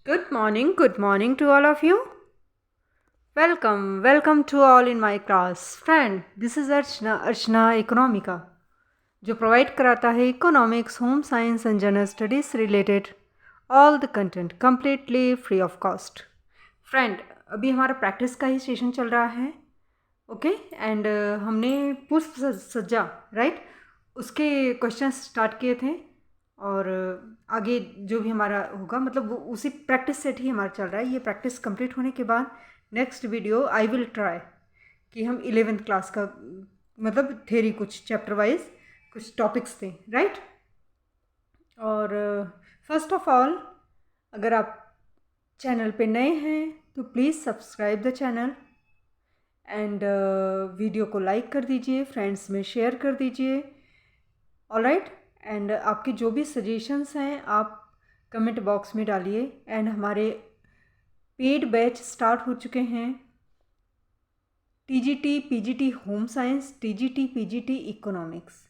Good morning to all of you. Welcome to all in my class. Friend, this is Archana Economica, जो provide कराता है economics, home science and general studies related all the content completely free of cost. Friend, अभी हमारा practice का ही session चल रहा है. Okay and हमने पुष्प सज्जा राइट उसके क्वेश्चन स्टार्ट किए थे और आगे जो भी हमारा होगा मतलब वो उसी प्रैक्टिस सेट ही हमारा चल रहा है. ये प्रैक्टिस कंप्लीट होने के बाद next video I will try कि हम 11th क्लास का मतलब थेरी कुछ चैप्टर वाइज कुछ टॉपिक्स थे राइट. और फर्स्ट ऑफ ऑल अगर आप चैनल पे नए हैं तो please subscribe the channel and video को लाइक कर दीजिए, फ्रेंड्स में शेयर कर दीजिए. ऑलराइट, एंड आपके जो भी सजेशंस हैं आप कमेंट बॉक्स में डालिए. एंड हमारे पेड बैच स्टार्ट हो चुके हैं. TGT PGT home science, TGT PGT economics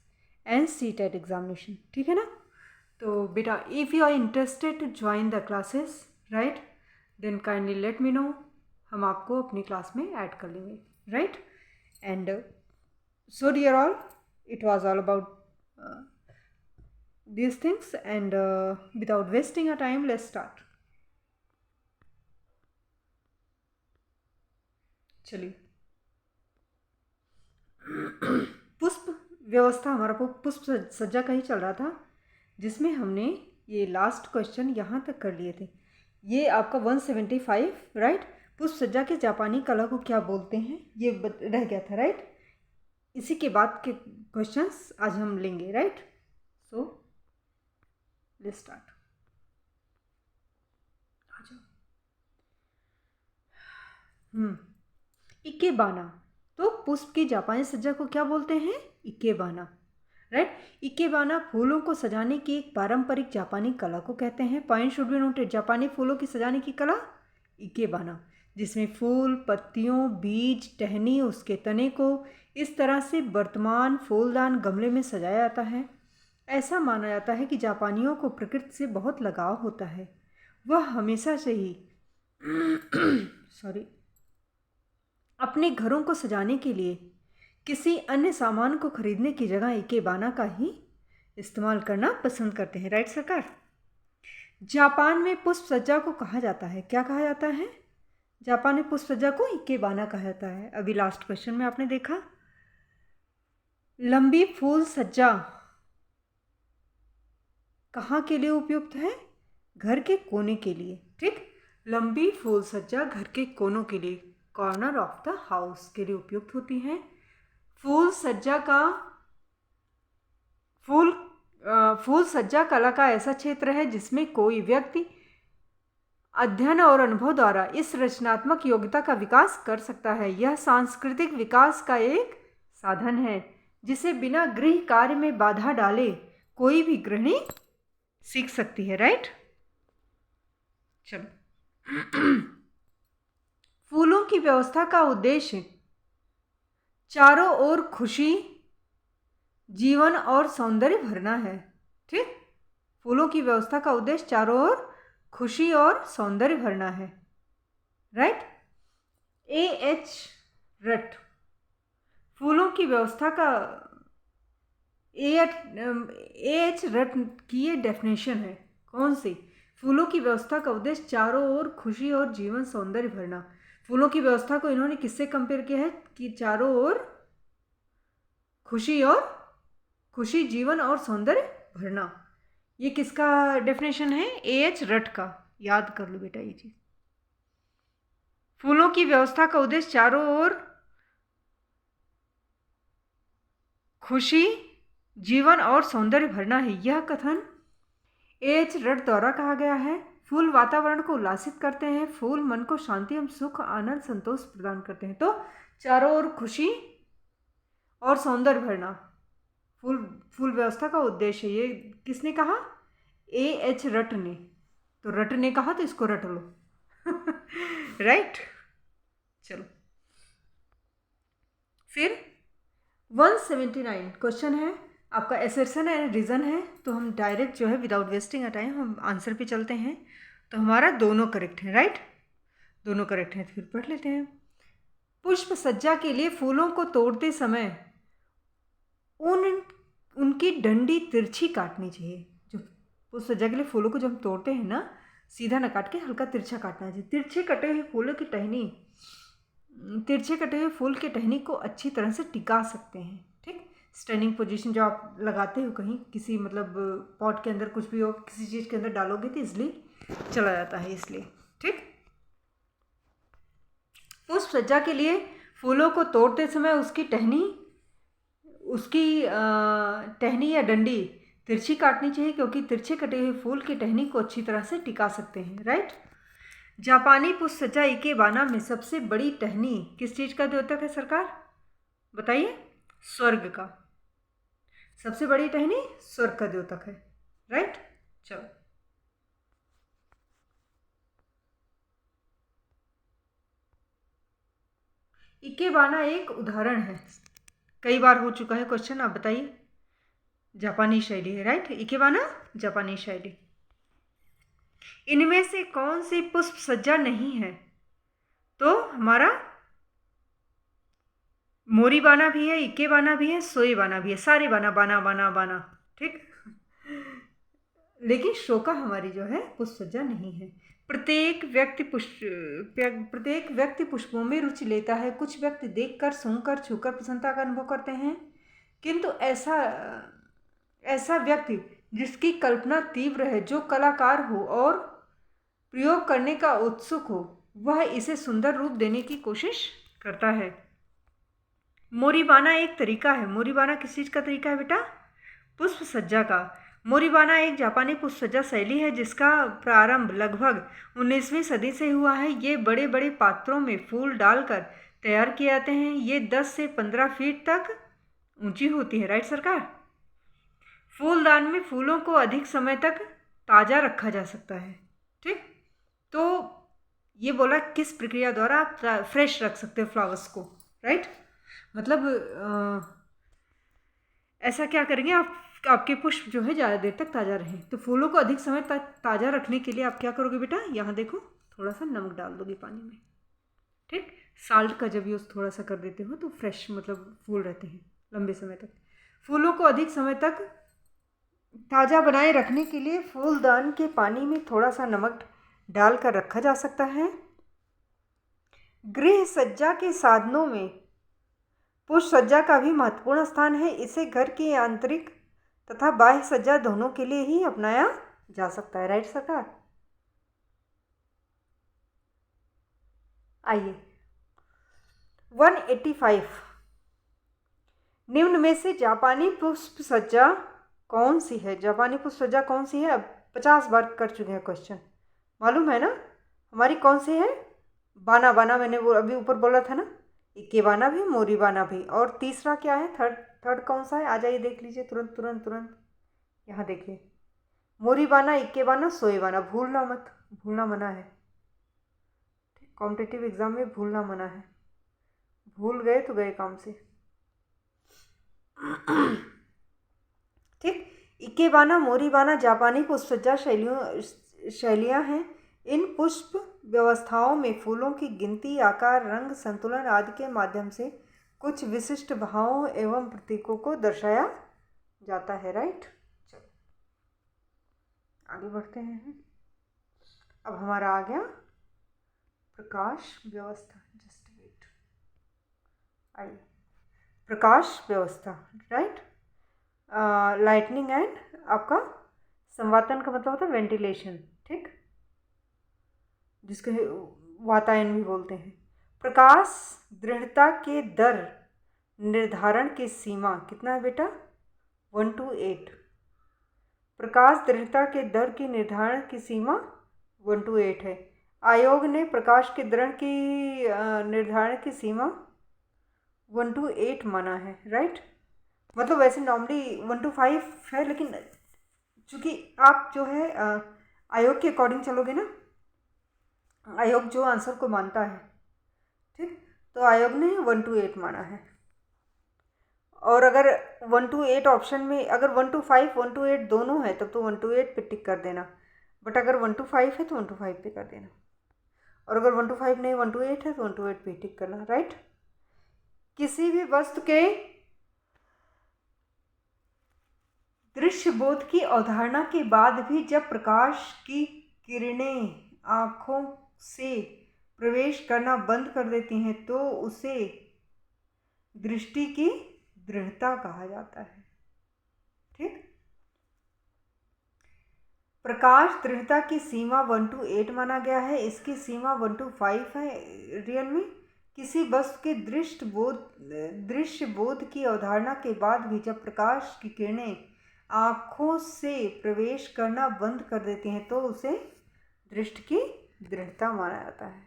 and CTET examination, ठीक है ना. तो बेटा if you are interested to join the classes right then kindly let me know. हम आपको अपनी क्लास में ऐड कर लेंगे right. And so dear all, it was all about these things and without wasting our time let's start. चलिए, पुष्प व्यवस्था हमारा पुष्प सज्जा का ही चल रहा था जिसमें हमने ये लास्ट क्वेश्चन यहाँ तक कर लिए थे. ये आपका 175 राइट. पुष्प सज्जा के जापानी कला को क्या बोलते हैं ये रह गया था राइट. इसी के बाद के क्वेश्चंस आज हम लेंगे राइट. So let's start. आ जाओ. इकेबाना. तो पुष्प की जापानी सज्जा को क्या बोलते हैं? Ikebana right. इकेबाना फूलों को सजाने की एक पारंपरिक जापानी कला को कहते हैं. Point should be noted. जापानी फूलों की सजाने की कला इकेबाना, जिसमें फूल, पत्तियों, बीज, टहनी, उसके तने को इस तरह से वर्तमान फूलदान गमले में सजाया जाता है. ऐसा माना जाता है कि जापानियों को प्रकृति से बहुत लगाव होता है. वह हमेशा से ही अपने घरों को सजाने के लिए किसी अन्य सामान को खरीदने की जगह इकेबाना का ही इस्तेमाल करना पसंद करते हैं राइट सरकार. जापान में पुष्प सज्जा को कहा जाता है, क्या कहा जाता है? जापान में पुष्प सज्जा को इकेबाना कहा जाता है. अभी लास्ट क्वेश्चन में आपने देखा लंबी फूल सज्जा कहाँ के लिए उपयुक्त है? घर के कोने के लिए. ठीक, लंबी फूल सज्जा घर के कोनों के लिए, कॉर्नर ऑफ द हाउस के लिए उपयुक्त होती हैं. फूल सज्जा कला का ऐसा क्षेत्र है जिसमें कोई व्यक्ति अध्ययन और अनुभव द्वारा इस रचनात्मक योग्यता का विकास कर सकता है. यह सांस्कृतिक विकास का एक साधन है जिसे बिना गृह कार्य में बाधा डाले कोई भी गृहिणी सीख सकती है राइट. चलो, फूलों की व्यवस्था का उद्देश्य चारों ओर खुशी, जीवन और सौंदर्य भरना है. ठीक, फूलों की व्यवस्था का उद्देश्य चारों ओर खुशी और सौंदर्य भरना है राइट. A.H. रट फूलों की व्यवस्था का A.H. रट की ये डेफिनेशन है. कौन सी? फूलों की व्यवस्था का उद्देश्य चारों ओर खुशी और जीवन सौंदर्य भरना. फूलों की व्यवस्था को इन्होंने किससे कंपेयर किया है कि चारों ओर खुशी, जीवन और सौंदर्य भरना. ये किसका डेफिनेशन है? A.H. रट का. याद कर लो बेटा ये चीज. फूलों की व्यवस्था का उद्देश्य चारों ओर खुशी, जीवन और सौंदर्य भरना है. यह कथन A.H. रट द्वारा कहा गया है. फूल वातावरण को उल्लासित करते हैं. फूल मन को शांति एवं सुख, आनंद, संतोष प्रदान करते हैं. तो चारों ओर खुशी और सौंदर्य भरना फूल व्यवस्था का उद्देश्य. ये किसने कहा? A.H. रट ने. तो रट ने कहा तो इसको रट लो राइट. चलो, फिर 179 क्वेश्चन है आपका. एसर्शन एंड रीज़न है. तो हम डायरेक्ट जो है विदाउट वेस्टिंग अ टाइम हम आंसर पे चलते हैं. तो हमारा दोनों करेक्ट है, राइट, दोनों करेक्ट हैं। फिर पढ़ लेते हैं। पुष्प सज्जा के लिए फूलों को तोड़ते समय उनकी डंडी तिरछी काटनी चाहिए। जो पुष्प सज्जा के लिए फूलों को जब हम तोड़ते हैं ना, सीधा न काट के हल्का तिरछा काटना चाहिए। तिरछे कटे हुए फूल की टहनी को अच्छी तरह से टिका सकते हैं, ठीक। स्टैंडिंग पोजीशन जो आप लगाते हो कहीं किसी मतलब पॉट के अंदर कुछ भी हो, किसी चीज़ के अंदर डालोगे तो इसलिए चला जाता है, इसलिए, ठीक। पुष्प सज्जा के लिए फूलों को तोड़ते समय उसकी टहनी या डंडी तिरछी काटनी चाहिए, क्योंकि तिरछे कटे हुए फूल की टहनी को अच्छी तरह से टिका सकते हैं, राइट। जापानी पुष्प सज्जा इकेबाना में सबसे बड़ी टहनी किस चीज़ का द्योतक है सरकार, बताइए। स्वर्ग का। सबसे बड़ी टहनी स्वर्ग का द्योतक है, राइट। चलो, इकेबाना एक उदाहरण है, कई बार हो चुका है क्वेश्चन, आप बताइए। जापानी शैली है, राइट, इकेबाना जापानी शैली। इनमें से कौन सी पुष्प सज्जा नहीं है, तो हमारा मोरीबाना भी है, इकेबाना भी है, सोएबाना भी है, सारे बाना बाना बाना बाना, ठीक। लेकिन शोका हमारी जो है पुष्प सज्जा नहीं है। प्रत्येक व्यक्ति पुष्पों में रुचि लेता है। कुछ व्यक्ति देखकर, सूंघकर, छूकर प्रसन्नता का अनुभव करते हैं, किंतु ऐसा व्यक्ति जिसकी कल्पना तीव्र है, जो कलाकार हो और प्रयोग करने का उत्सुक हो, वह इसे सुंदर रूप देने की कोशिश करता है। मोरीबाना एक तरीका है। मोरीबाना किस चीज़ का तरीका है बेटा, पुष्प सज्जा का। मोरीबाना एक जापानी पुष्प सज्जा शैली है जिसका प्रारंभ लगभग 19वीं सदी से हुआ है। ये बड़े बड़े पात्रों में फूल डालकर तैयार किए जाते हैं। ये 10 से 15 फीट तक ऊंची होती है, राइट सरकार। फूलदान में फूलों को अधिक समय तक ताज़ा रखा जा सकता है, ठीक। तो ये बोला किस प्रक्रिया द्वारा आप फ्रेश रख सकते हो फ्लावर्स को, राइट। मतलब ऐसा क्या करेंगे आप, आपके पुष्प जो है ज़्यादा देर तक ताज़ा रहें। तो फूलों को अधिक समय तक ताज़ा रखने के लिए आप क्या करोगे बेटा, यहाँ देखो थोड़ा सा नमक डाल दोगे पानी में, ठीक। साल्ट का जब यूज़ थोड़ा सा कर देते हो तो फ्रेश मतलब फूल रहते हैं लंबे समय तक। फूलों को अधिक समय तक ताज़ा बनाए रखने के लिए फूलदान के पानी में थोड़ा सा नमक डालकर रखा जा सकता है। गृह सज्जा के साधनों में पुष्प सज्जा का भी महत्वपूर्ण स्थान है। इसे घर की आंतरिक तथा बाह्य सज्जा दोनों के लिए ही अपनाया जा सकता है, राइट सरकार। आइए 185, निम्न में से जापानी पुष्प सज्जा कौन सी है। जापानी पुष्प सज्जा कौन सी है, अब 50 बार कर चुके हैं क्वेश्चन, मालूम है ना हमारी कौन सी है। बाना बाना मैंने वो अभी ऊपर बोला था ना, इकेबाना भी, मोरीबाना भी, और तीसरा क्या है, थर्ड कौन सा है, आ जाइए देख लीजिए तुरंत तुरंत तुरंत। यहाँ देखिए, मोरीबाना, इकेबाना, सोएबाना, भूलना मत, भूलना मना है, कॉम्पिटिटिव एग्जाम में भूलना मना है, भूल गए तो गए काम से, ठीक। इकेबाना, मोरीबाना जापानी पुष्प सज्जा शैलियाँ हैं। इन पुष्प व्यवस्थाओं में फूलों की गिनती, आकार, रंग, संतुलन आदि के माध्यम से कुछ विशिष्ट भावों एवं प्रतीकों को दर्शाया जाता है, राइट। चलो आगे बढ़ते हैं। अब हमारा आ गया प्रकाश व्यवस्था, जस्ट वेट, आइए प्रकाश व्यवस्था, राइट। लाइटनिंग एंड आपका संवातन का मतलब होता है वेंटिलेशन, ठीक, जिसको वातायन भी बोलते हैं। प्रकाश दृढ़ता के दर निर्धारण की सीमा कितना है बेटा, 1 to 8। प्रकाश दृढ़ता के दर की निर्धारण की सीमा 1 to 8 है। आयोग ने प्रकाश के दर की निर्धारण की सीमा 1 to 8 माना है, राइट। मतलब वैसे नॉर्मली 1 to 5 है, लेकिन चूँकि आप जो है आयोग के अकॉर्डिंग चलोगे ना, आयोग जो आंसर को मानता है, ठीक, तो आयोग ने 1 to 8 माना है। और अगर 1 to 8 ऑप्शन में, अगर 1 to 5, 1 to 8 दोनों है, तब तो 1 to 8 पे टिक कर देना। बट अगर 1 to 5 है तो 1 to 5 पे कर देना, और अगर 1 to 5 नहीं 1 to 8 है तो 1 to 8 पे टिक करना, राइट। किसी भी वस्तु के दृश्य बोध की अवधारणा के बाद भी जब प्रकाश की किरणें आँखों से प्रवेश करना बंद कर देती हैं तो उसे दृष्टि की दृढ़ता कहा जाता है। ठीक, प्रकाश दृढ़ता की सीमा 1 to 8 माना गया है, इसकी सीमा 1 to 5 है। रियल में किसी वस्तु के दृश्य बोध की अवधारणा के बाद भी जब प्रकाश की किरणें आँखों से प्रवेश करना बंद कर देती हैं तो उसे दृष्टि की दृढ़ता माना जाता है।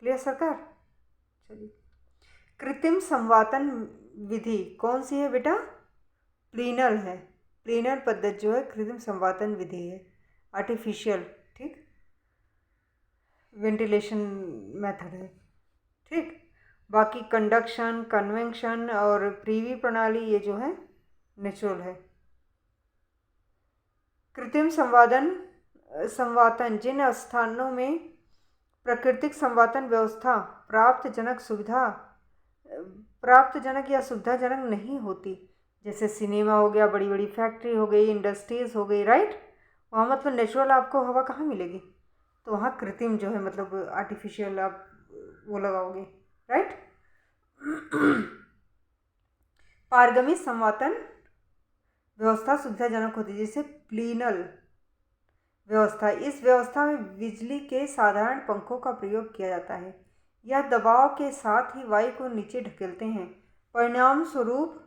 क्लियर सरकार? चलिए, कृत्रिम संवातन विधि कौन सी है बेटा? प्लीनल है। प्लीनल पद्धति जो है कृत्रिम संवातन विधि है, आर्टिफिशियल, ठीक, वेंटिलेशन मेथड है। ठीक, बाकी कंडक्शन, कन्वेक्शन और प्रीवी प्रणाली ये जो है नेचुरल है। कृत्रिम संवातन जिन स्थानों में प्राकृतिक संवातन व्यवस्था प्राप्तजनक या सुविधाजनक नहीं होती, जैसे सिनेमा हो गया, बड़ी बड़ी फैक्ट्री हो गई, इंडस्ट्रीज हो गई, राइट, वहाँ मतलब नेचुरल आपको हवा कहाँ मिलेगी, तो वहाँ कृत्रिम जो है मतलब आर्टिफिशियल आप वो लगाओगे, राइट। पारगमी संवातन व्यवस्था सुविधाजनक होती है, जैसे प्लीनल व्यवस्था। इस व्यवस्था में बिजली के साधारण पंखों का प्रयोग किया जाता है। यह दबाव के साथ ही वायु को नीचे ढकेलते हैं, परिणाम स्वरूप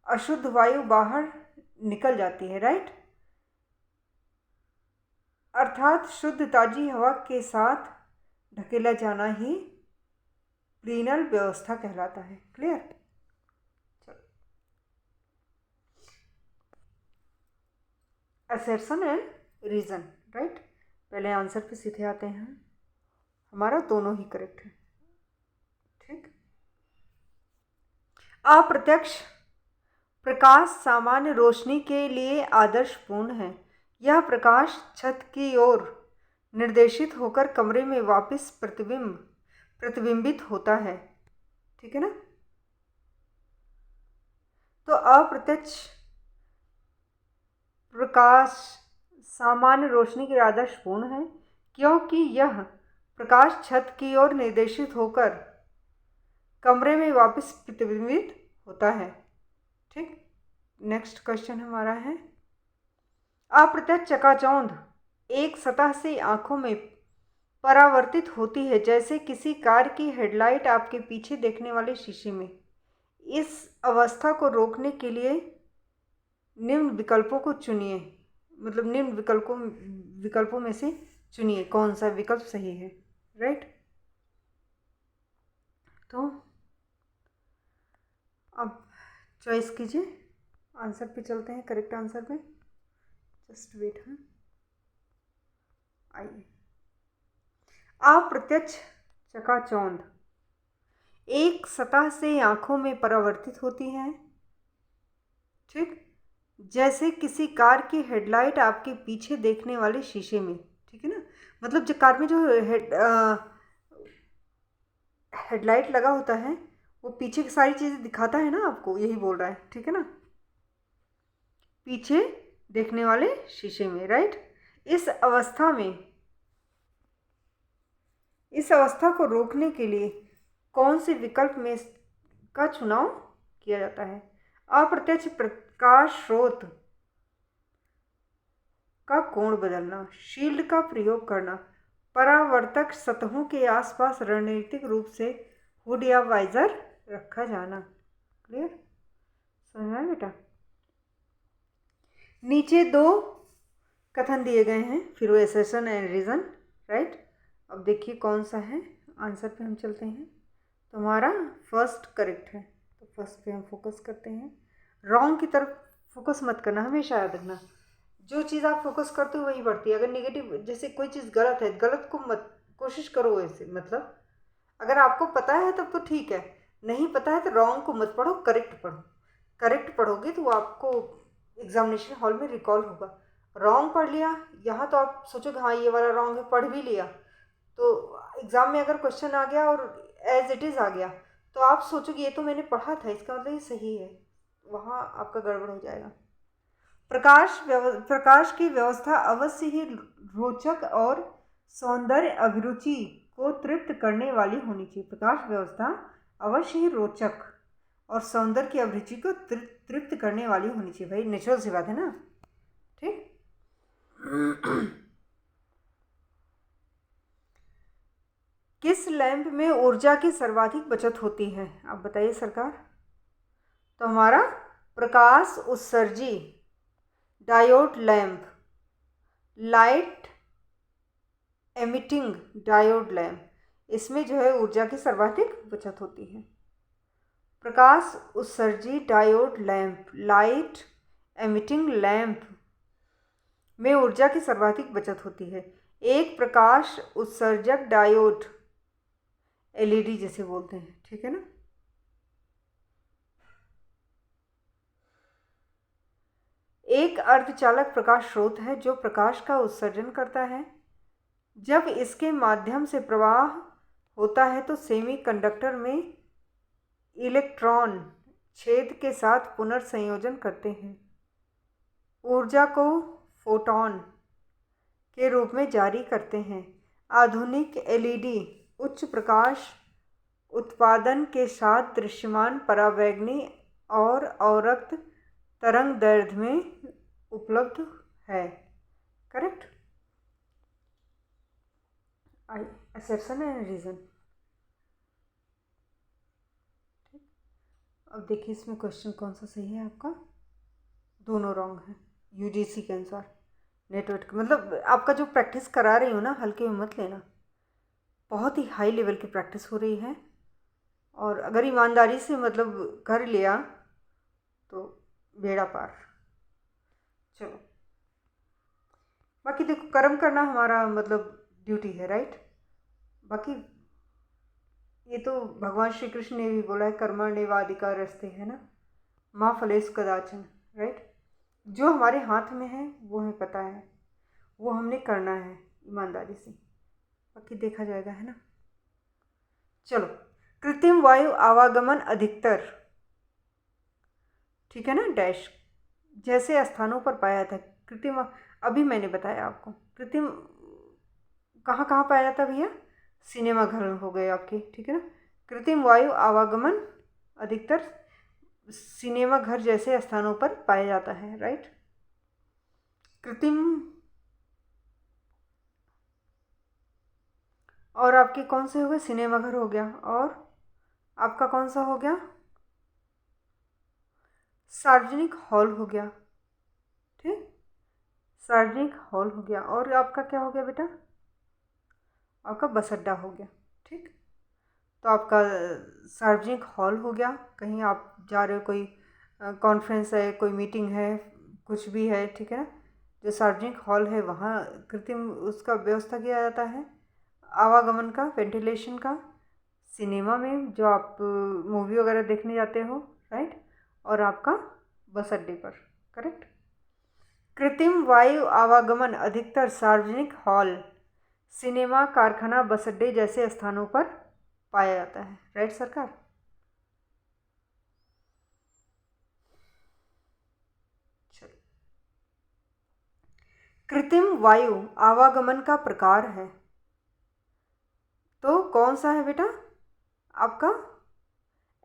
अशुद्ध वायु बाहर निकल जाती है, राइट, अर्थात शुद्ध ताजी हवा के साथ ढकेला जाना ही प्लीनल व्यवस्था कहलाता है। Clear? Assertion and reason, right. पहले आंसर पे सीधे आते हैं, हमारा दोनों ही करेक्ट है। ठीक, अप्रत्यक्ष प्रकाश सामान्य रोशनी के लिए आदर्शपूर्ण है। यह प्रकाश छत की ओर निर्देशित होकर कमरे में वापस प्रतिबिंबित होता है। ठीक है ना? तो अप्रत्यक्ष प्रकाश सामान्य रोशनी के लिए आदर्शपूर्ण है क्योंकि यह प्रकाश छत की ओर निर्देशित होकर कमरे में वापस प्रतिबिंबित होता है। ठीक, नेक्स्ट क्वेश्चन हमारा है, अप्रत्यक्ष चकाचौंध एक सतह से आंखों में परावर्तित होती है, जैसे किसी कार की हेडलाइट आपके पीछे देखने वाले शीशे में। इस अवस्था को रोकने के लिए निम्न विकल्पों को चुनिए, मतलब निम्न विकल्पों में से चुनिए कौन सा विकल्प सही है, राइट। तो अब चॉइस कीजिए, आंसर पे चलते हैं, करेक्ट आंसर पे। जस्ट वेट, हाँ, आइए। अप्रत्यक्ष चकाचौंध एक सतह से आंखों में परावर्तित होती है, ठीक, जैसे किसी कार की हेडलाइट आपके पीछे देखने वाले शीशे में। ठीक है ना, मतलब जो कार में जो हेडलाइट लगा होता है वो पीछे की सारी चीज़ें दिखाता है ना आपको, यही बोल रहा है। ठीक है ना, पीछे देखने वाले शीशे में, राइट। इस अवस्था को रोकने के लिए कौन से विकल्प में का चुनाव किया जाता है? अप्रत्यक्ष प्रकाश स्रोत का कोण बदलना, शील्ड का प्रयोग करना, परावर्तक सतहों के आसपास रणनीतिक रूप से हुड या वाइजर रखा जाना। क्लियर? समझ में आया बेटा? नीचे दो कथन दिए गए हैं, फिर वो असर्शन एंड रीजन, राइट। अब देखिए कौन सा है, आंसर पे हम चलते हैं। तो हमारा फर्स्ट करेक्ट है, तो फर्स्ट पे हम फोकस करते हैं। रॉन्ग की तरफ फोकस मत करना, हमेशा याद रखना, जो चीज़ आप फोकस करते हो वही बढ़ती है। अगर नेगेटिव, जैसे कोई चीज़ गलत है, गलत को मत कोशिश करो ऐसे, मतलब अगर आपको पता है तब तो ठीक है, नहीं पता है तो रॉन्ग को मत पढ़ो, करेक्ट पढ़ो। करेक्ट पढ़ोगे तो आपको एग्जामिनेशन हॉल में रिकॉल होगा। रॉन्ग पढ़ लिया, यहाँ तो आप सोचोगे हाँ ये वाला रॉन्ग है, पढ़ भी लिया, तो एग्ज़ाम में अगर क्वेश्चन आ गया और एज इट इज़ आ गया तो आप सोचोगे ये तो मैंने पढ़ा था, इसका मतलब ये सही है, वहाँ आपका गड़बड़ हो जाएगा। प्रकाश की व्यवस्था अवश्य ही रोचक और सौंदर्य अभिरुचि को तृप्त करने वाली होनी चाहिए। प्रकाश व्यवस्था अवश्य ही रोचक और सौंदर्य की अभिरुचि को तृप्त करने वाली होनी चाहिए। भाई नेचुरल सी बात है ना, ठीक। किस लैंप में ऊर्जा की सर्वाधिक बचत होती है, आप बताइए सरकार। तो हमारा प्रकाश उत्सर्जी diode lamp, light emitting diode lamp, इसमें जो है ऊर्जा की सर्वाधिक बचत होती है। प्रकाश उत्सर्जी diode lamp, light emitting lamp में ऊर्जा की सर्वाधिक बचत होती है। एक प्रकाश उत्सर्जक डायोड, एलईडी जिसे बोलते हैं, ठीक है ना। एक अर्धचालक प्रकाश स्रोत है जो प्रकाश का उत्सर्जन करता है। जब इसके माध्यम से प्रवाह होता है तो सेमीकंडक्टर में इलेक्ट्रॉन छेद के साथ पुनर्संयोजन करते हैं, ऊर्जा को फोटॉन के रूप में जारी करते हैं। आधुनिक एलईडी उच्च प्रकाश उत्पादन के साथ दृश्यमान पराबैंगनी और अवरक्त तरंग दैर्ध्य में उपलब्ध है। करेक्ट। Assertion and reason. अब देखिए इसमें क्वेश्चन कौन सा सही है आपका, दोनों रॉन्ग है यूजीसी के अनुसार। नेटवर्क मतलब आपका जो प्रैक्टिस करा रही हूँ ना, हल्के में मत लेना, बहुत ही हाई लेवल की प्रैक्टिस हो रही है, और अगर ईमानदारी से मतलब कर लिया तो बेड़ा पार। चलो बाकी देखो, कर्म करना हमारा मतलब ड्यूटी है, राइट। बाकी ये तो भगवान श्री कृष्ण ने भी बोला है, कर्मण्येवाधिकार रस्ते, है ना, माँ फलेषु कदाचन, राइट। जो हमारे हाथ में है वो हमें पता है, वो हमने करना है ईमानदारी से, बाकी देखा जाएगा, है ना। चलो, कृत्रिम वायु आवागमन अधिकतर, ठीक है ना, डैश जैसे स्थानों पर पाया था। कृत्रिम, अभी मैंने बताया आपको, कृत्रिम कहाँ कहाँ पाया जाता है भैया, सिनेमा घर हो गए आपके, ठीक है ना। कृत्रिम वायु आवागमन अधिकतर सिनेमा घर जैसे स्थानों पर पाया जाता है, राइट। कृत्रिम, और आपके कौन से हो गए, सिनेमा घर हो गया, और आपका कौन सा हो गया, सार्वजनिक हॉल हो गया, ठीक, सार्वजनिक हॉल हो गया। और आपका क्या हो गया बेटा, आपका बस अड्डा हो गया, ठीक। तो आपका सार्वजनिक हॉल हो गया, कहीं आप जा रहे हो, कोई कॉन्फ्रेंस है, कोई मीटिंग है, कुछ भी है, ठीक है ना, जो सार्वजनिक हॉल है वहाँ कृत्रिम उसका व्यवस्था किया जाता है आवागमन का, वेंटिलेशन का। सिनेमा में जो आप मूवी वगैरह देखने जाते हो, राइट, और आपका बस अड्डे पर, करेक्ट। कृत्रिम वायु आवागमन अधिकतर सार्वजनिक हॉल, सिनेमा, कारखाना, बस अड्डे जैसे स्थानों पर पाया जाता है, राइट सरकार। चलो, कृत्रिम वायु आवागमन का प्रकार है तो कौन सा है बेटा, आपका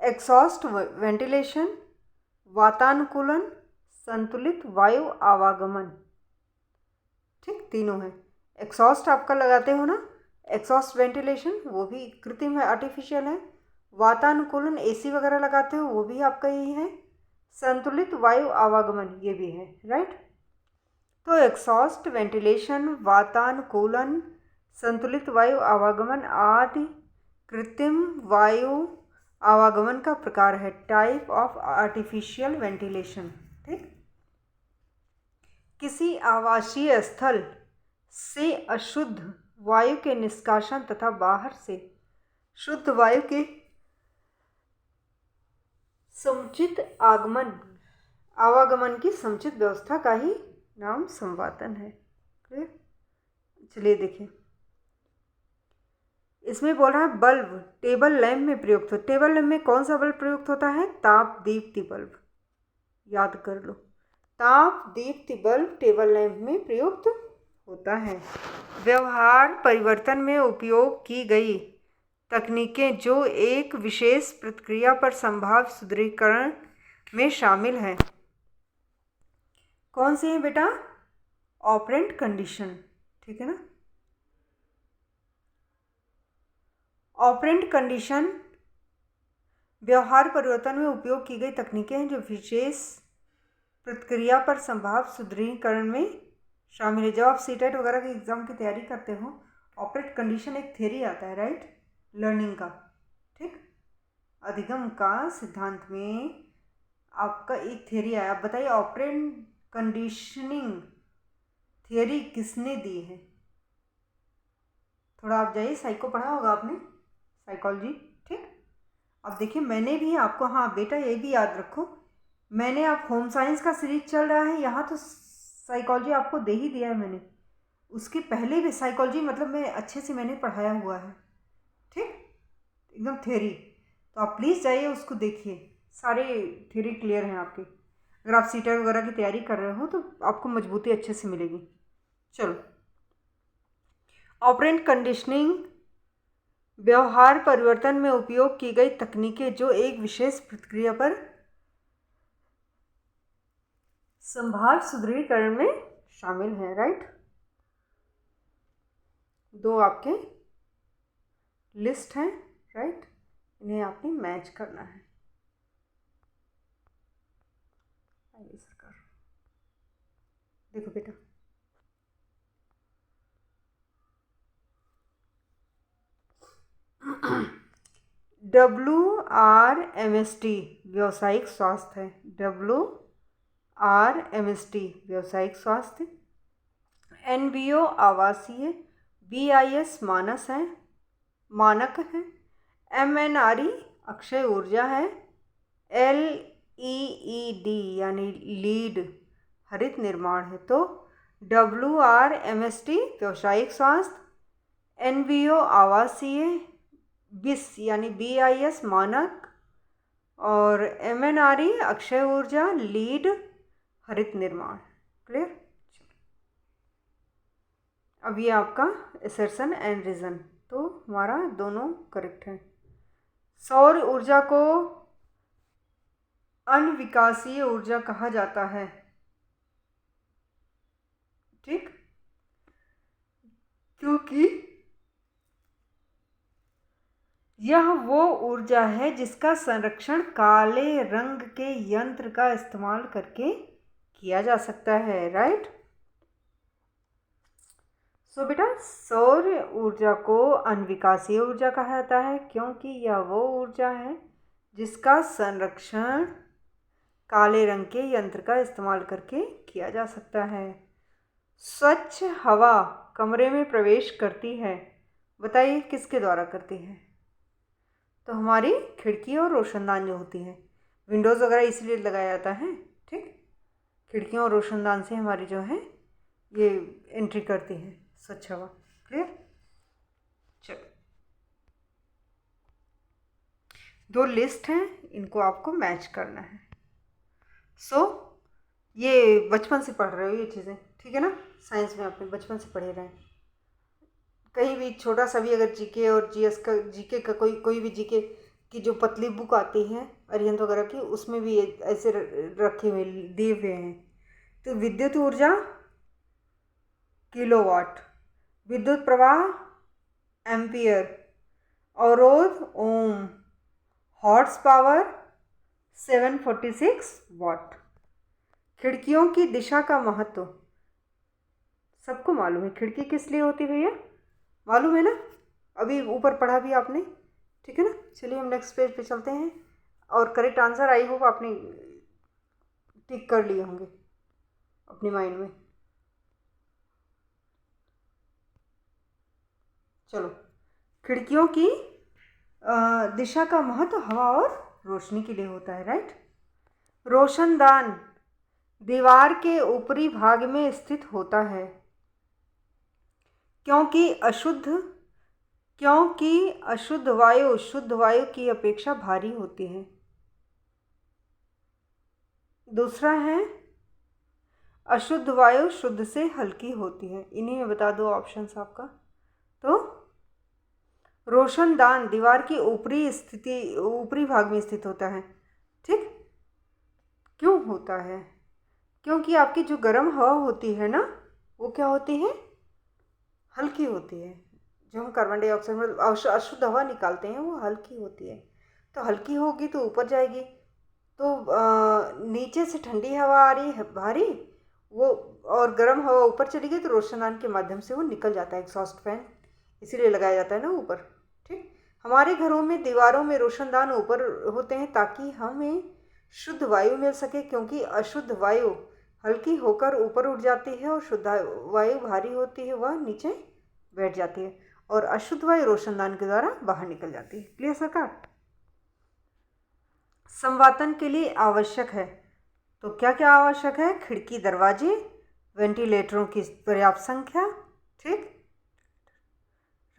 एग्जॉस्ट वेंटिलेशन, वातानुकूलन, संतुलित वायु आवागमन, ठीक, तीनों है। एग्जॉस्ट आपका लगाते हो ना, एग्जॉस्ट वेंटिलेशन, वो भी कृत्रिम है, आर्टिफिशियल है। वातानुकूलन एसी वगैरह लगाते हो, वो भी आपका यही है। संतुलित वायु आवागमन ये भी है, राइट। तो एग्जॉस्ट वेंटिलेशन, वातानुकूलन, संतुलित वायु आवागमन आदि कृत्रिम वायु आवागमन का प्रकार है, टाइप ऑफ आर्टिफिशियल वेंटिलेशन, ठीक। किसी आवासीय स्थल से अशुद्ध वायु के निष्कासन तथा बाहर से शुद्ध वायु के समुचित आवागमन की समुचित व्यवस्था का ही नाम संवातन है। क्लियर? चलिए देखिए, इसमें बोल रहा है बल्ब टेबल लैंप में प्रयुक्त हो। टेबल लैंप में कौन सा बल्ब प्रयुक्त होता है? ताप दीप्ति बल्ब। याद कर लो, ताप दीप्ति बल्ब टेबल लैंप में प्रयुक्त होता है। व्यवहार परिवर्तन में उपयोग की गई तकनीकें जो एक विशेष प्रतिक्रिया पर संभाव्य सुदृढ़ीकरण में शामिल हैं, कौन सी है बेटा? ऑपरेंट कंडीशन, ठीक है ना। ऑपरेंट कंडीशन व्यवहार परिवर्तन में उपयोग की गई तकनीकें हैं जो विशेष प्रतिक्रिया पर संभाव्य सुदृढ़ीकरण में शामिल है। जब आप सीटेट वगैरह के एग्जाम की तैयारी करते हो, ऑपरेंट कंडीशन एक थ्योरी आता है, राइट, लर्निंग का, ठीक। अधिगम का सिद्धांत में आपका एक थ्योरी आया। आप बताइए ऑपरेंट कंडीशनिंग थियरी किसने दी है? थोड़ा आप जाइए, साइको पढ़ा होगा आपने, साइकोलॉजी, ठीक। अब देखिए, मैंने भी आपको, हाँ बेटा ये भी याद रखो, मैंने आप होम साइंस का सीरीज चल रहा है, यहाँ तो साइकोलॉजी आपको दे ही दिया है मैंने। उसके पहले भी साइकोलॉजी मतलब मैं अच्छे से मैंने पढ़ाया हुआ है, ठीक, एकदम थ्योरी। तो आप प्लीज़ जाइए उसको देखिए, सारे थ्योरी क्लियर हैं आपके। अगर आप सीटेट वगैरह की तैयारी कर रहे हो तो आपको मजबूती अच्छे से मिलेगी। चलो, ऑपरेंट कंडीशनिंग व्यवहार परिवर्तन में उपयोग की गई तकनीकें जो एक विशेष प्रतिक्रिया पर संभाव्य सुदृढ़ीकरण में शामिल हैं, राइट। दो आपके लिस्ट हैं, राइट, इन्हें आपने मैच करना है। आइए सरकार, देखो बेटा, WRMST व्यावसायिक स्वास्थ्य है। WRMST व्यावसायिक स्वास्थ्य, NBO आवासीय, BIS मानक है, MNRE अक्षय ऊर्जा है, LEED यानी लीड हरित निर्माण है। तो WRMST व्यावसायिक स्वास्थ्य, NBO आवासीय, BIS यानी BIS मानक, और MNRE अक्षय ऊर्जा, लीड हरित निर्माण। क्लियर? अब ये आपका असर्शन एंड रीजन, तो हमारा दोनों करेक्ट है। सौर ऊर्जा को अनविकासीय ऊर्जा कहा जाता है, ठीक, क्योंकि यह वो ऊर्जा है जिसका संरक्षण काले रंग के यंत्र का इस्तेमाल करके किया जा सकता है, राइट। सो बेटा, सौर ऊर्जा को अनविकासीय ऊर्जा कहा जाता है क्योंकि यह वो ऊर्जा है जिसका संरक्षण काले रंग के यंत्र का इस्तेमाल करके किया जा सकता है। स्वच्छ हवा कमरे में प्रवेश करती है, बताइए किसके द्वारा करती है? तो हमारी खिड़की और रोशनदान जो होती है, विंडोज़ वगैरह इसलिए लगाया जाता है, ठीक, खिड़कियों और रोशनदान से हमारी जो है ये एंट्री करती है स्वच्छ हवा। क्लियर? चलो, दो लिस्ट हैं, इनको आपको मैच करना है। सो ये बचपन से पढ़ रहे हो ये चीज़ें, ठीक है ना, साइंस में आपने बचपन से पढ़े रहे हैं। कहीं भी छोटा सा भी अगर जीके और जीएस का, जीके का कोई भी जीके की जो पतली बुक आती है अरिहंत वगैरह की, उसमें भी ऐसे रखे हुए दिए हुए हैं। तो विद्युत ऊर्जा किलोवाट, विद्युत प्रवाह एम्पियर, अवरोध ओम, हॉर्स पावर 746 वाट। खिड़कियों की दिशा का महत्व सबको मालूम है, खिड़की किस लिए होती है भैया, मालूम है ना, अभी ऊपर पढ़ा भी आपने, ठीक है ना। चलिए हम नेक्स्ट पेज पे चलते हैं, और करेक्ट आंसर आई होप आपने टिक कर लिए होंगे अपने माइंड में। चलो, खिड़कियों की दिशा का महत्व हवा और रोशनी के लिए होता है, राइट। रोशनदान दीवार के ऊपरी भाग में स्थित होता है क्योंकि अशुद्ध वायु शुद्ध वायु की अपेक्षा भारी होती है। दूसरा है अशुद्ध वायु शुद्ध से हल्की होती है। इन्हीं में बता दो ऑप्शंस आपका। तो रोशनदान दीवार की ऊपरी भाग में स्थित होता है। ठीक, क्यों होता है? क्योंकि आपकी जो गर्म हवा होती है ना, वो क्या होती है? हल्की होती है। जो हम कार्बन डाइऑक्साइड में अशुद्ध हवा निकालते हैं वो हल्की होती है। तो हल्की होगी तो ऊपर जाएगी, तो नीचे से ठंडी हवा आ रही है भारी, वो और गर्म हवा ऊपर चली गई तो रोशनदान के माध्यम से वो निकल जाता है। एग्जॉस्ट फैन इसीलिए लगाया जाता है ना ऊपर। ठीक, हमारे घरों में दीवारों में रोशनदान ऊपर होते हैं ताकि हमें शुद्ध वायु मिल सके, क्योंकि अशुद्ध वायु हल्की होकर ऊपर उठ जाती है और शुद्ध वायु भारी होती है, वह नीचे बैठ जाती है और अशुद्ध वायु रोशनदान के द्वारा बाहर निकल जाती है। क्लियर सरकार? संवातन के लिए आवश्यक है, तो क्या क्या आवश्यक है? खिड़की दरवाजे, वेंटिलेटरों की पर्याप्त संख्या, ठीक,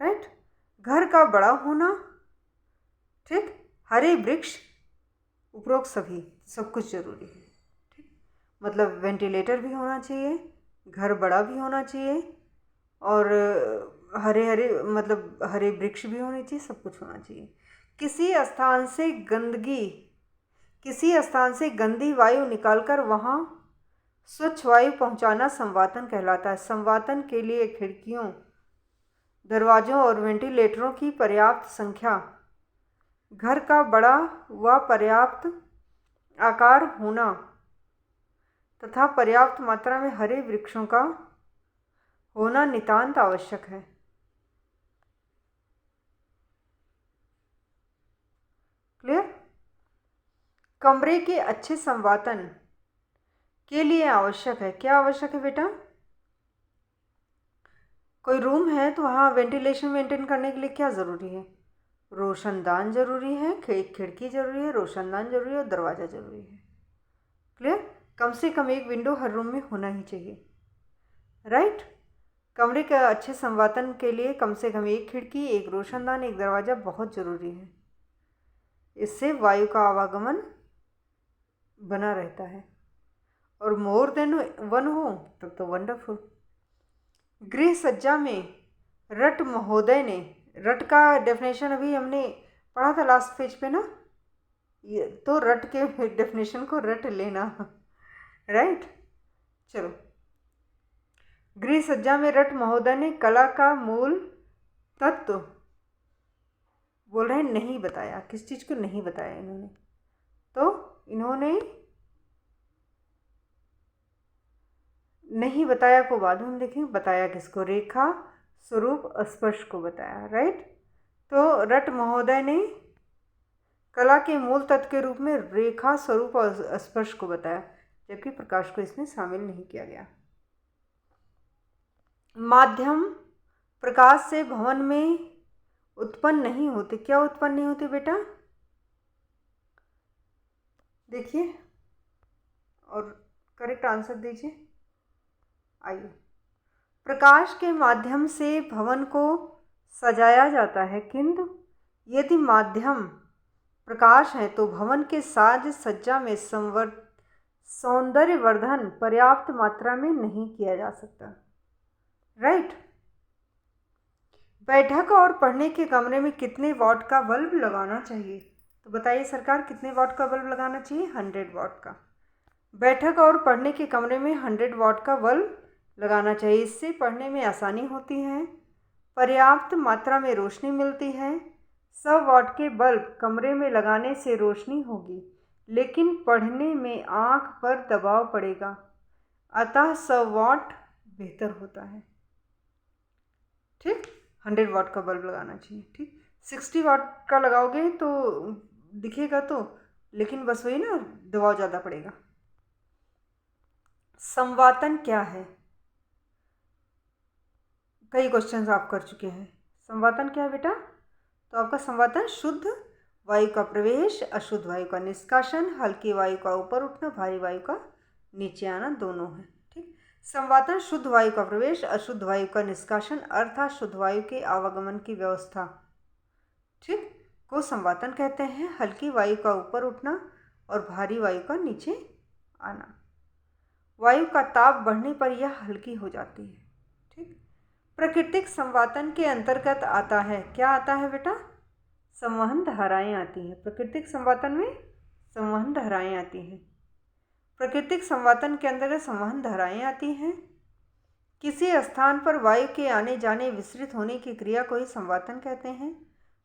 राइट, घर का बड़ा होना, ठीक, हरे वृक्ष, उपरोक्त सभी सब कुछ जरूरी है। ठीक, मतलब वेंटिलेटर भी होना चाहिए, घर बड़ा भी होना चाहिए और हरे वृक्ष भी होने चाहिए, सब कुछ होना चाहिए। किसी स्थान से गंदी वायु निकालकर वहाँ स्वच्छ वायु पहुँचाना संवातन कहलाता है। संवातन के लिए खिड़कियों, दरवाजों और वेंटिलेटरों की पर्याप्त संख्या, घर का बड़ा व पर्याप्त आकार होना तथा पर्याप्त मात्रा में हरे वृक्षों का होना नितांत आवश्यक है। क्लियर? कमरे के अच्छे संवातन के लिए आवश्यक है, क्या आवश्यक है बेटा? कोई रूम है तो वहाँ वेंटिलेशन मेंटेन करने के लिए क्या ज़रूरी है? रोशनदान जरूरी है, खिड़की जरूरी है, रोशनदान जरूरी है और दरवाज़ा जरूरी है। क्लियर? कम से कम एक विंडो हर रूम में होना ही चाहिए, राइट? कमरे के अच्छे संवातन के लिए कम से कम एक खिड़की, एक रोशनदान, एक दरवाज़ा बहुत ज़रूरी है। इससे वायु का आवागमन बना रहता है और मोर देन वन हो तब तो वंडरफुल। गृह सज्जा में रट महोदय ने, रट का डेफिनेशन अभी हमने पढ़ा था लास्ट पेज पे ना, तो रट के डेफिनेशन को रट लेना, राइट? चलो, गृह सज्जा में रट महोदय ने कला का मूल तत्व बोल रहे हैं नहीं बताया। किस चीज़ को नहीं बताया इन्होंने? तो इन्होंने नहीं बताया को बाद में हम देखेंगे। बताया किसको? रेखा, स्वरूप, स्पर्श को बताया, राइट? तो रट महोदय ने कला के मूल तत्व के रूप में रेखा, स्वरूप और स्पर्श को बताया, जबकि प्रकाश को इसमें शामिल नहीं किया गया। माध्यम प्रकाश से भवन में उत्पन्न नहीं होते। क्या उत्पन्न नहीं होते बेटा? देखिए और करेक्ट आंसर दीजिए। आइए, प्रकाश के माध्यम से भवन को सजाया जाता है, किंतु यदि माध्यम प्रकाश है तो भवन के साज सज्जा में सौंदर्यवर्धन पर्याप्त मात्रा में नहीं किया जा सकता, राइट? बैठक और पढ़ने के कमरे में कितने वाट का बल्ब लगाना चाहिए? तो बताइए सरकार, कितने वाट का बल्ब लगाना चाहिए? 100 वाट का। बैठक और पढ़ने के कमरे में 100 वाट का बल्ब लगाना चाहिए। इससे पढ़ने में आसानी होती है, पर्याप्त मात्रा में रोशनी मिलती है। 100 वाट के बल्ब कमरे में लगाने से रोशनी होगी, लेकिन पढ़ने में आँख पर दबाव पड़ेगा, अतः 100 वाट बेहतर होता है। ठीक, 100 वाट का बल्ब लगाना चाहिए। ठीक, 60 वाट का लगाओगे तो दिखेगा तो, लेकिन बस वही ना, दबाव ज़्यादा पड़ेगा। संवातन क्या है? कई क्वेश्चंस आप कर चुके हैं। संवातन क्या है बेटा? तो आपका संवातन शुद्ध वायु का प्रवेश, अशुद्ध वायु का निष्कासन, हल्की वायु का ऊपर उठना, भारी वायु का नीचे आना दोनों है। ठीक, संवातन शुद्ध वायु का प्रवेश, अशुद्ध वायु का निष्कासन अर्थात शुद्ध वायु के आवागमन की व्यवस्था, ठीक, को संवातन कहते हैं। हल्की वायु का ऊपर उठना और भारी वायु का नीचे आना। वायु का ताप बढ़ने पर यह हल्की हो जाती है। ठीक, प्राकृतिक संवातन के अंतर्गत आता है, क्या आता है बेटा? संवहन धाराएं आती हैं। प्राकृतिक संवातन में संवहन धाराएं आती हैं। प्राकृतिक संवातन के अंतर्गत संवहन धाराएं आती हैं। किसी स्थान पर वायु के आने जाने विस्तृत होने की क्रिया को ही संवातन कहते हैं।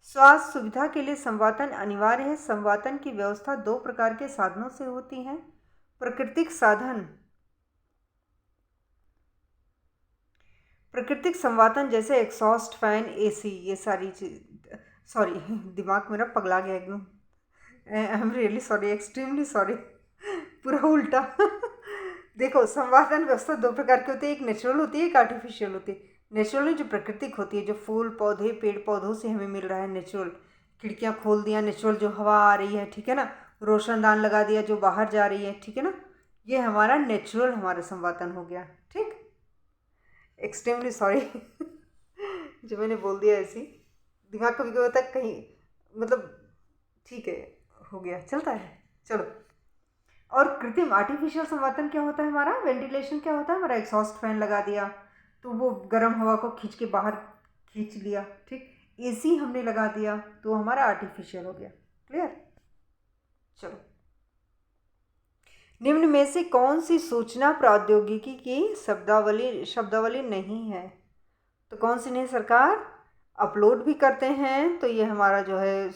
स्वास्थ्य सुविधा के लिए संवातन अनिवार्य है। संवातन की व्यवस्था दो प्रकार के साधनों से होती है। प्राकृतिक साधन, प्राकृतिक संवातन जैसे एग्जॉस्ट फैन, एसी, ये सारी चीज, सॉरी दिमाग मेरा पगला गया एकदम, I am really sorry, extremely sorry, पूरा उल्टा देखो, संवातन व्यवस्था दो प्रकार की होती है, एक नेचुरल होती है, एक आर्टिफिशियल होती है। नेचुरल जो प्राकृतिक होती है, जो फूल पौधे पेड़ पौधों से हमें मिल रहा है, नेचुरल, खिड़कियाँ खोल दिया, नेचुरल जो हवा आ रही है, ठीक है ना, रोशनदान लगा दिया जो बाहर जा रही है, ठीक है ना, ये हमारा नेचुरल हमारा संवातन हो गया। ठीक, एक्सट्रीमली सॉरी जो मैंने बोल दिया ऐसी, दिमाग कभी कभी होता है कहीं, मतलब ठीक है, हो गया, चलता है, चलो। और कृत्रिम आर्टिफिशियल संवातन क्या होता है हमारा? वेंटिलेशन क्या होता है हमारा? एग्जॉस्ट फैन लगा दिया तो वो गर्म हवा को खींच के बाहर खींच लिया। ठीक, एसी हमने लगा दिया तो हमारा आर्टिफिशियल हो गया। क्लियर? चलो, निम्न में से कौन सी सूचना प्रौद्योगिकी की शब्दावली नहीं है? तो कौन सी नहीं सरकार? अपलोड भी करते हैं तो ये हमारा जो है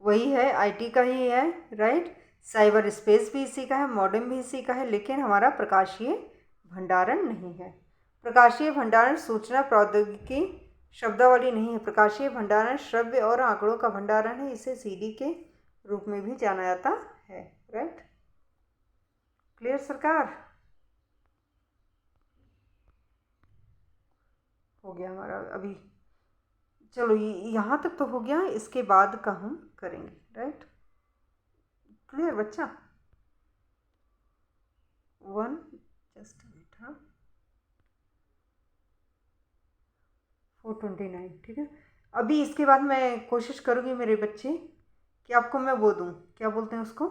वही है, आईटी का ही है, राइट। साइबर स्पेस भी इसी का है, मॉडेम भी इसी का है, लेकिन हमारा प्रकाशीय भंडारण नहीं है। प्रकाशीय भंडारण सूचना प्रौद्योगिकी शब्दावली नहीं है। प्रकाशीय भंडारण श्रव्य और आंकड़ों का भंडारण है। इसे सीडी के रूप में भी जाना जाता है, राइट। क्लियर सरकार? हो गया हमारा अभी, चलो यहाँ तक तो हो गया, इसके बाद का हम करेंगे, राइट। क्लियर बच्चा? जस्ट मिनट, हाँ, 429, ठीक है। अभी इसके बाद मैं कोशिश करूँगी मेरे बच्चे कि आपको मैं वो दूँ, क्या बोलते हैं उसको,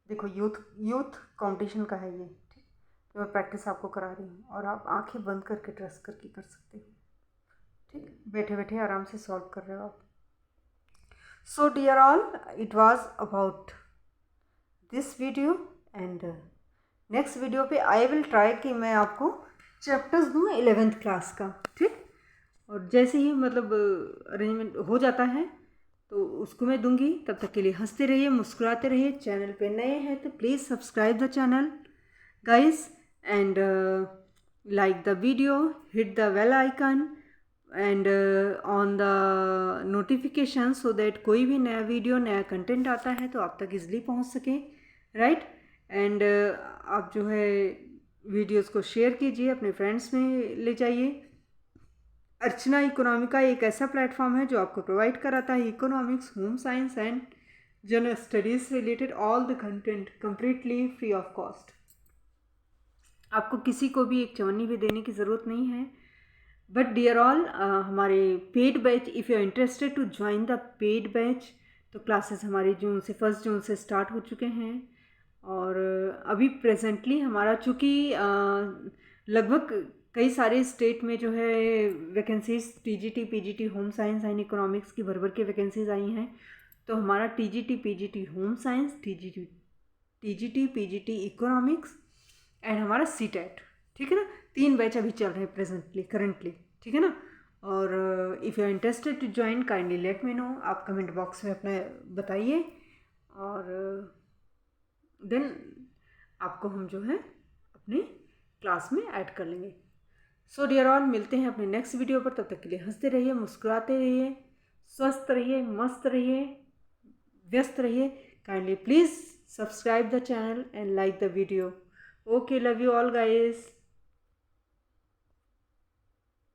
देखो यूथ कंपटीशन का है ये, ठीक, तो मैं प्रैक्टिस आपको करा रही हूँ और आप आंखें बंद करके ट्रस्ट करके कर सकते हो। ठीक, बैठे बैठे आराम से सॉल्व कर रहे हो आप। So dear all, it was about this video and next video पे आई विल ट्राई कि मैं आपको चैप्टर्स दूँ 11th क्लास का, ठीक। और जैसे ही मतलब अरेंजमेंट हो जाता है तो उसको मैं दूंगी। तब तक के लिए हंसते रहिए, मुस्कुराते रहिए। चैनल पे नए हैं तो please subscribe the channel guys and like the video, hit the bell icon and on the notification so that कोई भी नया वीडियो नया कंटेंट आता है तो आप तक इजली पहुंच सके, राइट। एंड आप जो है वीडियोस को शेयर कीजिए, अपने फ्रेंड्स में ले जाइए। अर्चना इकोनॉमिका एक ऐसा प्लेटफॉर्म है जो आपको प्रोवाइड कराता है economics, home science and general studies से related all the content completely free of cost. आपको किसी को भी एक चवन्नी भी देने की ज़रूरत नहीं है। बट डियर ऑल, हमारे paid batch, if you are interested to join the paid batch, तो क्लासेस हमारी 1 जून से स्टार्ट हो चुके हैं। और अभी प्रेजेंटली हमारा चूँकि लगभग कई सारे स्टेट में जो है vacancies TGT PGT home science and economics की भर के वैकेंसीज आई हैं, तो हमारा TGT PGT home science, TGT PGT economics and हमारा सीटेट, ठीक है ना, 3 बैच अभी चल रहे हैं प्रेजेंटली करंटली, ठीक है ना। और if you are interested to join kindly let me know, आप कमेंट बॉक्स में अपना बताइए और देन आपको हम जो है अपने क्लास में ऐड कर लेंगे। सो डियर ऑल, मिलते हैं अपने नेक्स्ट वीडियो पर। तब तक के लिए हंसते रहिए, मुस्कुराते रहिए, स्वस्थ रहिए, मस्त रहिए, व्यस्त रहिए। Kindly please subscribe the channel and like the video. Okay, love you all guys.